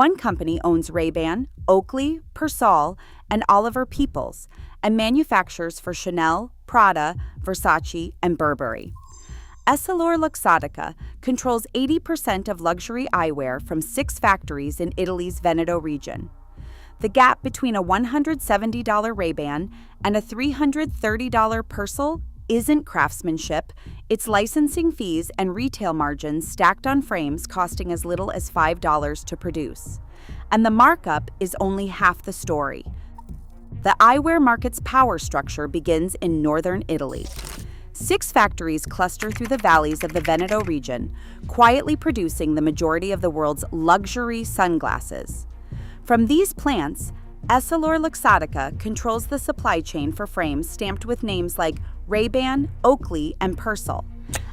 One company owns Ray-Ban, Oakley, Persol, and Oliver Peoples, and manufactures for Chanel, Prada, Versace, and Burberry. EssilorLuxottica controls 80% of luxury eyewear from 6 factories in Italy's Veneto region. The gap between a $170 Ray-Ban and a $330 Persol isn't craftsmanship, it's licensing fees and retail margins stacked on frames costing as little as $5 to produce. And the markup is only half the story. The eyewear market's power structure begins in northern Italy. 6 factories cluster through the valleys of the Veneto region, quietly producing the majority of the world's luxury sunglasses. From these plants, EssilorLuxottica controls the supply chain for frames stamped with names like Ray-Ban, Oakley, and Persol,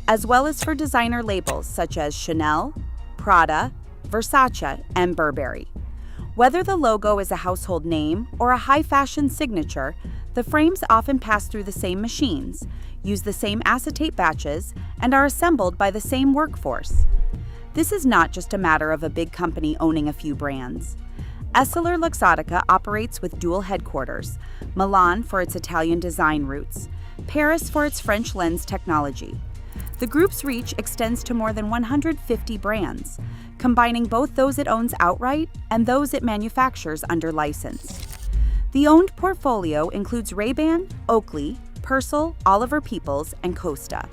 as well as for designer labels such as Chanel, Prada, Versace, and Burberry. Whether the logo is a household name or a high-fashion signature, the frames often pass through the same machines, use the same acetate batches, and are assembled by the same workforce. This is not just a matter of a big company owning a few brands. EssilorLuxottica operates with dual headquarters, Milan for its Italian design roots, Paris for its French lens technology. The group's reach extends to more than 150 brands, combining both those it owns outright and those it manufactures under license. The owned portfolio includes Ray-Ban, Oakley, Persol, Oliver Peoples, and Costa.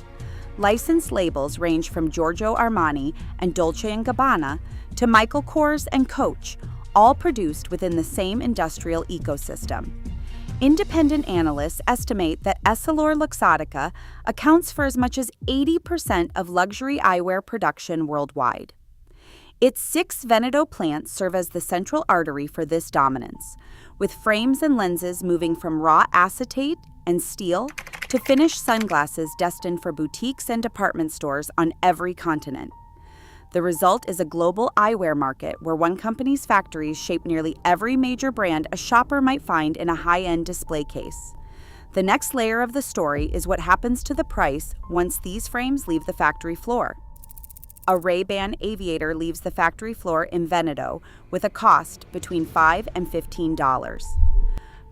Licensed labels range from Giorgio Armani and Dolce & Gabbana to Michael Kors and Coach, all produced within the same industrial ecosystem. Independent analysts estimate that EssilorLuxottica accounts for as much as 80% of luxury eyewear production worldwide. Its 6 Veneto plants serve as the central artery for this dominance, with frames and lenses moving from raw acetate and steel to finished sunglasses destined for boutiques and department stores on every continent. The result is a global eyewear market where one company's factories shape nearly every major brand a shopper might find in a high-end display case. The next layer of the story is what happens to the price once these frames leave the factory floor. A Ray-Ban aviator leaves the factory floor in Veneto with a cost between $5 and $15.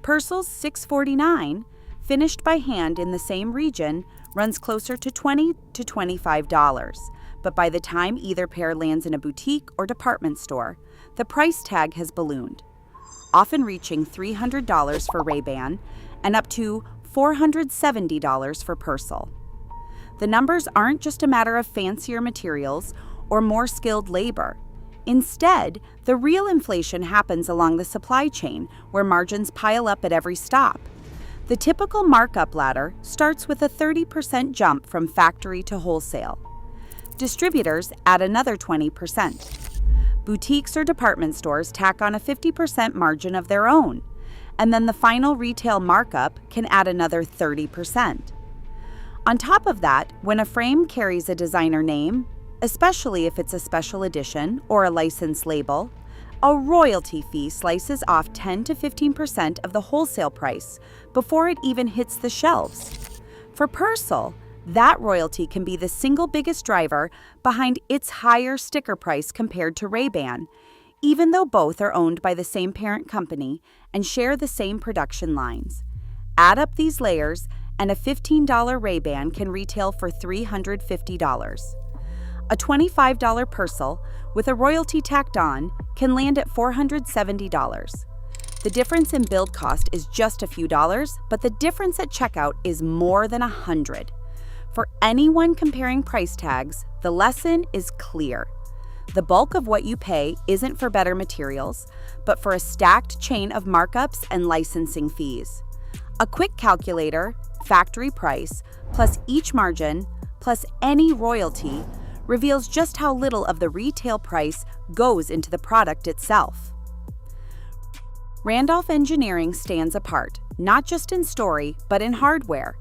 Persol's $649, finished by hand in the same region, runs closer to $20 to $25. But by the time either pair lands in a boutique or department store, the price tag has ballooned, often reaching $300 for Ray-Ban and up to $470 for Persol. The numbers aren't just a matter of fancier materials or more skilled labor. Instead, the real inflation happens along the supply chain, where margins pile up at every stop. The typical markup ladder starts with a 30% jump from factory to wholesale. Distributors add another 20%. Boutiques or department stores tack on a 50% margin of their own, and then the final retail markup can add another 30%. On top of that, when a frame carries a designer name, especially if it's a special edition or a licensed label, a royalty fee slices off 10 to 15% of the wholesale price before it even hits the shelves. For Persol, that royalty can be the single biggest driver behind its higher sticker price compared to Ray-Ban, even though both are owned by the same parent company and share the same production lines. Add up these layers, and a $15 Ray-Ban can retail for $350. A $25 Persol, with a royalty tacked on, can land at $470. The difference in build cost is just a few dollars, but the difference at checkout is more than $100. For anyone comparing price tags, the lesson is clear. The bulk of what you pay isn't for better materials, but for a stacked chain of markups and licensing fees. A quick calculator, factory price, plus each margin, plus any royalty, reveals just how little of the retail price goes into the product itself. Randolph Engineering stands apart, not just in story, but in hardware.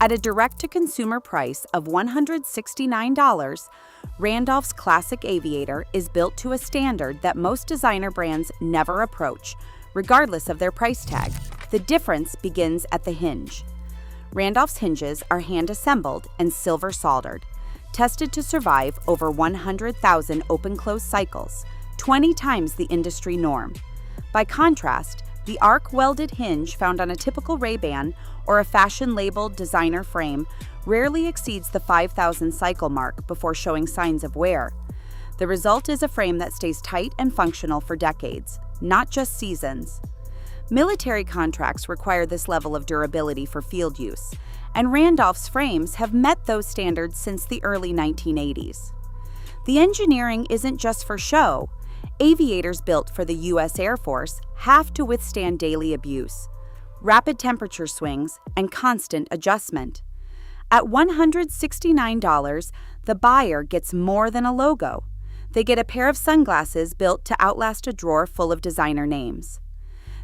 At a direct-to-consumer price of $169, Randolph's classic aviator is built to a standard that most designer brands never approach, regardless of their price tag. The difference begins at the hinge. Randolph's hinges are hand-assembled and silver soldered, tested to survive over 100,000 open-close cycles, 20 times the industry norm. By contrast, the arc-welded hinge found on a typical Ray-Ban or a fashion-labeled designer frame rarely exceeds the 5,000 cycle mark before showing signs of wear. The result is a frame that stays tight and functional for decades, not just seasons. Military contracts require this level of durability for field use, and Randolph's frames have met those standards since the early 1980s. The engineering isn't just for show. Aviators built for the U.S. Air Force have to withstand daily abuse, rapid temperature swings, and constant adjustment. At $169, the buyer gets more than a logo. They get a pair of sunglasses built to outlast a drawer full of designer names.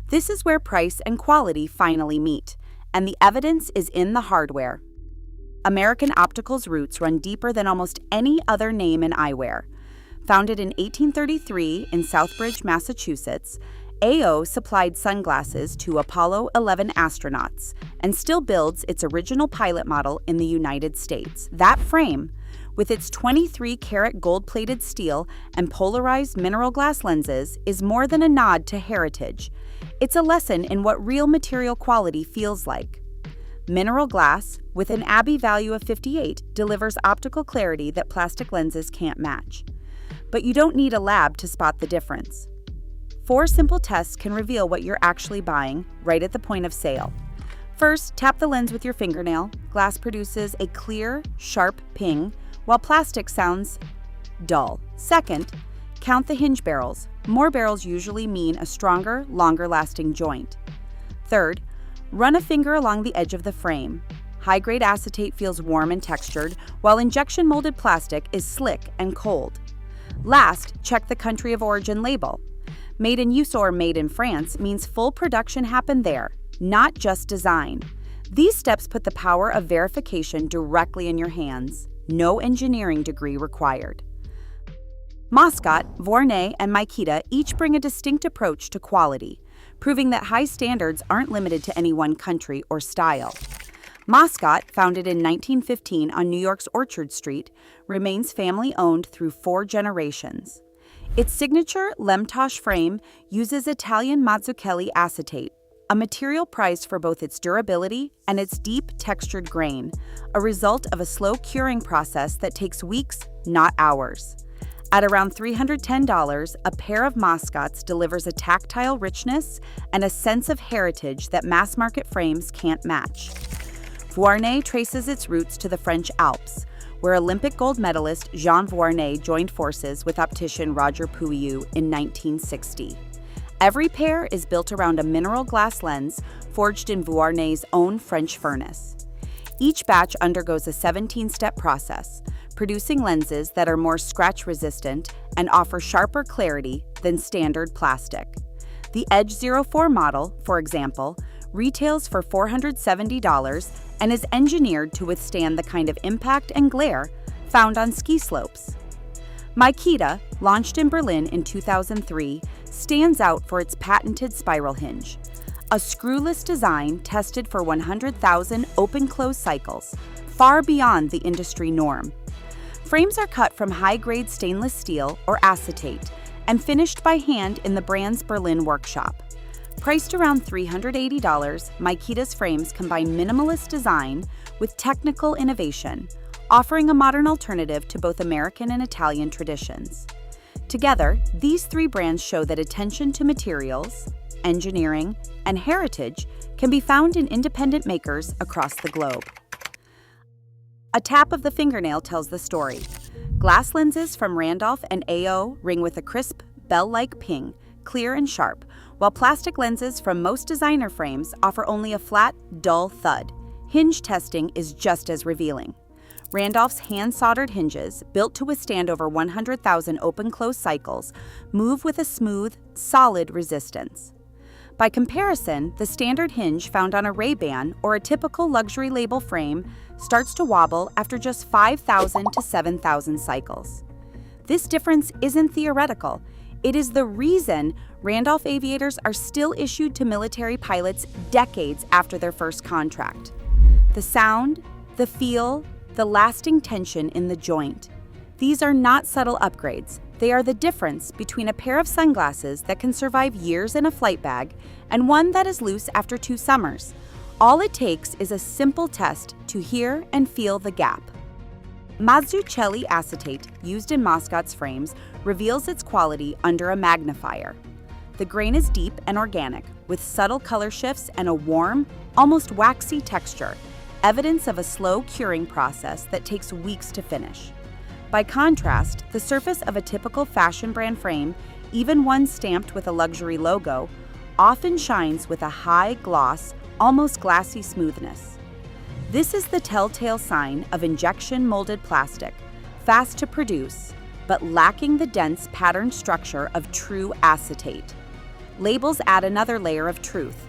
This is where price and quality finally meet, and the evidence is in the hardware. American Optical's roots run deeper than almost any other name in eyewear. Founded in 1833 in Southbridge, Massachusetts, AO supplied sunglasses to Apollo 11 astronauts and still builds its original pilot model in the United States. That frame, with its 23-karat gold-plated steel and polarized mineral glass lenses, is more than a nod to heritage. It's a lesson in what real material quality feels like. Mineral glass, with an Abbey value of 58, delivers optical clarity that plastic lenses can't match. But you don't need a lab to spot the difference. 4 simple tests can reveal what you're actually buying right at the point of sale. First, tap the lens with your fingernail. Glass produces a clear, sharp ping, while plastic sounds dull. Second, count the hinge barrels. More barrels usually mean a stronger, longer-lasting joint. Third, run a finger along the edge of the frame. High-grade acetate feels warm and textured, while injection-molded plastic is slick and cold. Last, check the country of origin label. Made in use or made in France means full production happened there, not just design. These steps put the power of verification directly in your hands. No engineering degree required. Moscot, Vuarnet, and Makita each bring a distinct approach to quality, proving that high standards aren't limited to any one country or style. Moscot, founded in 1915 on New York's Orchard Street, remains family-owned through 4 generations. Its signature Lemtosh frame uses Italian Mazzucchelli acetate, a material prized for both its durability and its deep, textured grain, a result of a slow curing process that takes weeks, not hours. At around $310, a pair of Moscots delivers a tactile richness and a sense of heritage that mass-market frames can't match. Vuarnet traces its roots to the French Alps, where Olympic gold medalist Jean Vuarnet joined forces with optician Roger Pouilloux in 1960. Every pair is built around a mineral glass lens forged in Vuarnet's own French furnace. Each batch undergoes a 17-step process, producing lenses that are more scratch-resistant and offer sharper clarity than standard plastic. The Edge 04 model, for example, retails for $470 and is engineered to withstand the kind of impact and glare found on ski slopes. Makita, launched in Berlin in 2003, stands out for its patented spiral hinge, a screwless design tested for 100,000 open-close cycles, far beyond the industry norm. Frames are cut from high-grade stainless steel or acetate and finished by hand in the brand's Berlin workshop. Priced around $380, Makita's frames combine minimalist design with technical innovation, offering a modern alternative to both American and Italian traditions. Together, these 3 brands show that attention to materials, engineering, and heritage can be found in independent makers across the globe. A tap of the fingernail tells the story. Glass lenses from Randolph and AO ring with a crisp, bell-like ping, clear and sharp, while plastic lenses from most designer frames offer only a flat, dull thud. Hinge testing is just as revealing. Randolph's hand-soldered hinges, built to withstand over 100,000 open-close cycles, move with a smooth, solid resistance. By comparison, the standard hinge found on a Ray-Ban or a typical luxury label frame starts to wobble after just 5,000 to 7,000 cycles. This difference isn't theoretical. It is the reason Randolph aviators are still issued to military pilots decades after their first contract. The sound, the feel, the lasting tension in the joint. These are not subtle upgrades. They are the difference between a pair of sunglasses that can survive years in a flight bag and one that is loose after 2 summers. All it takes is a simple test to hear and feel the gap. Mazzucchelli acetate, used in Moscot's frames, reveals its quality under a magnifier. The grain is deep and organic, with subtle color shifts and a warm, almost waxy texture, evidence of a slow curing process that takes weeks to finish. By contrast, the surface of a typical fashion brand frame, even one stamped with a luxury logo, often shines with a high gloss, almost glassy smoothness. This is the telltale sign of injection molded plastic, fast to produce, but lacking the dense patterned structure of true acetate. Labels add another layer of truth.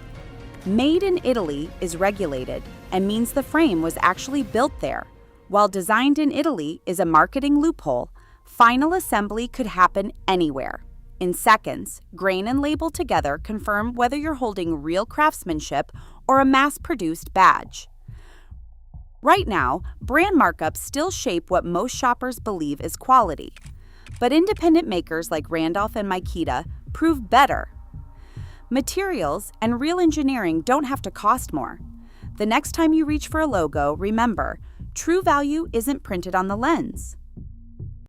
Made in Italy is regulated and means the frame was actually built there, while designed in Italy is a marketing loophole. Final assembly could happen anywhere. In seconds, grain and label together confirm whether you're holding real craftsmanship or a mass-produced badge. Right now, brand markups still shape what most shoppers believe is quality. But independent makers like Randolph and Makita prove better. Materials and real engineering don't have to cost more. The next time you reach for a logo, remember, true value isn't printed on the lens.